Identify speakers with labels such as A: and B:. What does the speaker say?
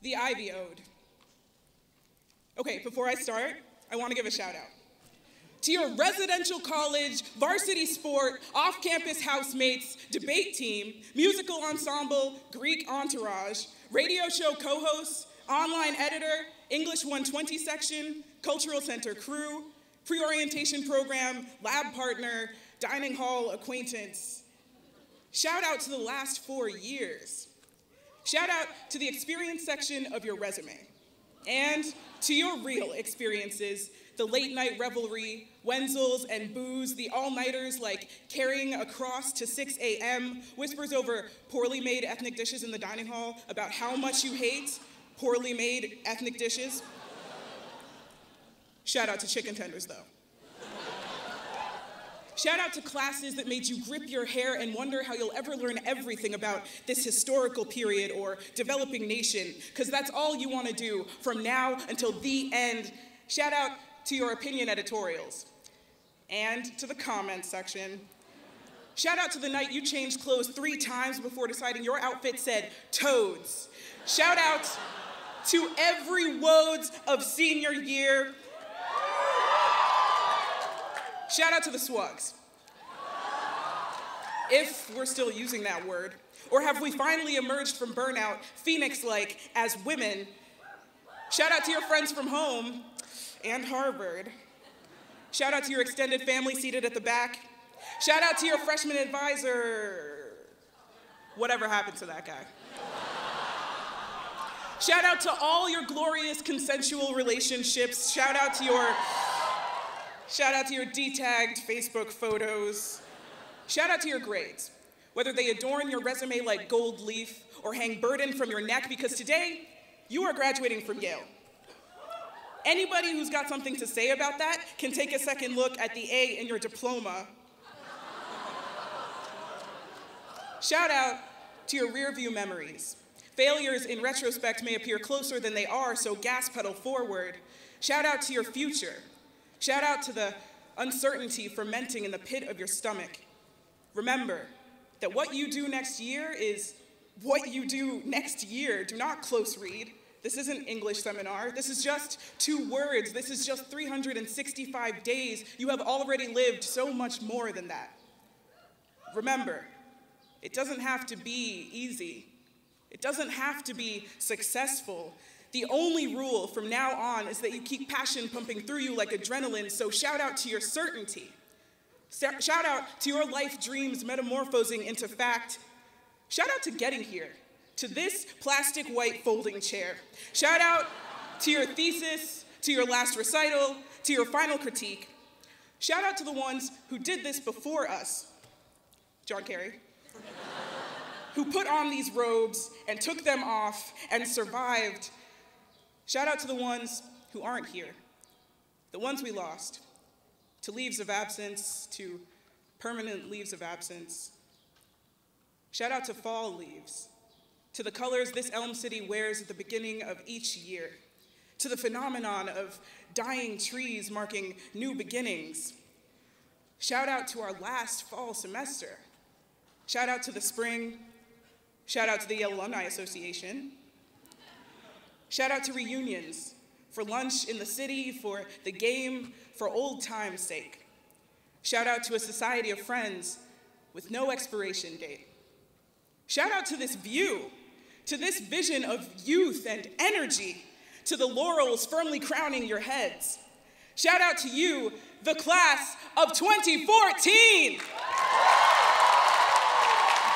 A: The Ivy Ode. Okay, before I start, I want to give a shout out to your residential college, varsity sport, off-campus housemates, debate team, musical ensemble, Greek entourage, radio show co-hosts, online editor, English 120 section, cultural center crew, pre-orientation program, lab partner, dining hall acquaintance. Shout out to the last 4 years. Shout out to the experience section of your resume. And to your real experiences, the late night revelry, Wenzels and booze, the all-nighters like carrying across to 6 a.m., whispers over poorly made ethnic dishes in the dining hall about how much you hate poorly made ethnic dishes. Shout out to chicken tenders, though. Shout out to classes that made you grip your hair and wonder how you'll ever learn everything about this historical period or developing nation, because that's all you want to do from now until the end. Shout out to your opinion editorials and to the comments section. Shout out to the night you changed clothes 3 times before deciding your outfit said toads. Shout out to every wodes of senior year. Shout out to the swags. If we're still using that word. Or have we finally emerged from burnout, Phoenix-like, as women? Shout out to your friends from home and Harvard. Shout out to your extended family seated at the back. Shout out to your freshman advisor. Whatever happened to that guy? Shout out to all your glorious consensual relationships. Shout out to your D-tagged Facebook photos. Shout out to your grades, whether they adorn your resume like gold leaf or hang burden from your neck, because today you are graduating from Yale. Anybody who's got something to say about that can take a second look at the A in your diploma. Shout out to your rearview memories. Failures in retrospect may appear closer than they are, so gas pedal forward. Shout out to your future. Shout out to the uncertainty fermenting in the pit of your stomach. Remember that what you do next year is what you do next year. Do not close read. This isn't English seminar. This is just 2 words. This is just 365 days. You have already lived so much more than that. Remember, it doesn't have to be easy. It doesn't have to be successful. The only rule from now on is that you keep passion pumping through you like adrenaline, so shout out to your certainty. Shout out to your life dreams metamorphosing into fact. Shout out to getting here, to this plastic white folding chair. Shout out to your thesis, to your last recital, to your final critique. Shout out to the ones who did this before us. John Kerry. Who put on these robes and took them off and survived. Shout out to the ones who aren't here, the ones we lost, to leaves of absence, to permanent leaves of absence. Shout out to fall leaves, to the colors this Elm City wears at the beginning of each year, to the phenomenon of dying trees marking new beginnings. Shout out to our last fall semester. Shout out to the spring. Shout out to the Yale Alumni Association. Shout out to reunions, for lunch in the city, for the game, for old time's sake. Shout out to a society of friends with no expiration date. Shout out to this view, to this vision of youth and energy, to the laurels firmly crowning your heads. Shout out to you, the class of 2014.